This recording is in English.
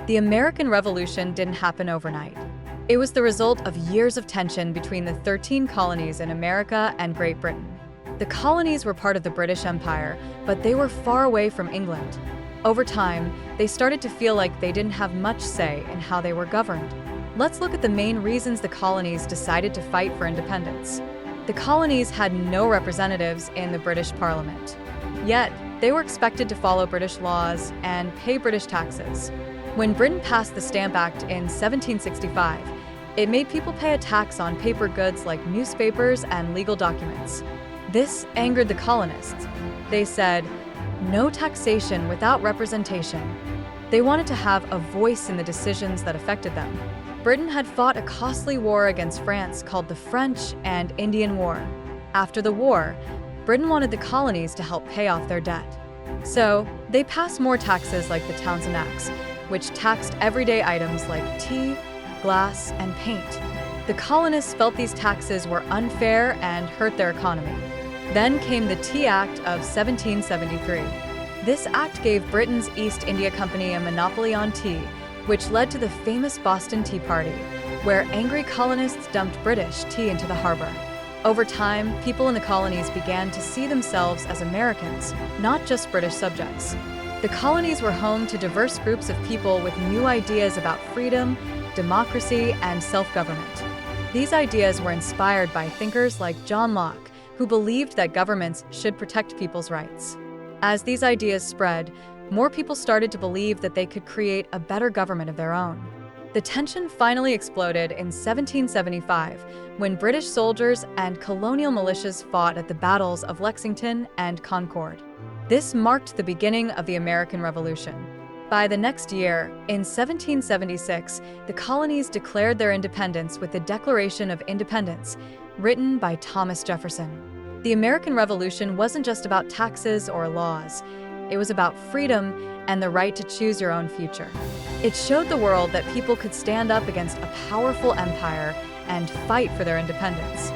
The American Revolution didn't happen overnight. It was the result of years of tension between the 13 colonies in America and Great Britain. The colonies were part of the British Empire, but they were far away from England. Over time, they started to feel like they didn't have much say in how they were governed. Let's look at the main reasons the colonies decided to fight for independence. The colonies had no representatives in the British Parliament. Yet, they were expected to follow British laws and pay British taxes. When Britain passed the Stamp Act in 1765, it made people pay a tax on paper goods like newspapers and legal documents. This angered the colonists. They said, "No taxation without representation." They wanted to have a voice in the decisions that affected them. Britain had fought a costly war against France called the French and Indian War. After the war, Britain wanted the colonies to help pay off their debt. So, they passed more taxes like the Townshend Acts, which taxed everyday items like tea, glass, and paint. The colonists felt these taxes were unfair and hurt their economy. Then came the Tea Act of 1773. This act gave Britain's East India Company a monopoly on tea, which led to the famous Boston Tea Party, where angry colonists dumped British tea into the harbor. Over time, people in the colonies began to see themselves as Americans, not just British subjects. The colonies were home to diverse groups of people with new ideas about freedom, democracy, and self-government. These ideas were inspired by thinkers like John Locke, who believed that governments should protect people's rights. As these ideas spread, more people started to believe that they could create a better government of their own. The tension finally exploded in 1775 when British soldiers and colonial militias fought at the battles of Lexington and Concord. This marked the beginning of the American Revolution. By the next year, in 1776, the colonies declared their independence with the Declaration of Independence, written by Thomas Jefferson. The American Revolution wasn't just about taxes or laws. It was about freedom and the right to choose your own future. It showed the world that people could stand up against a powerful empire and fight for their independence.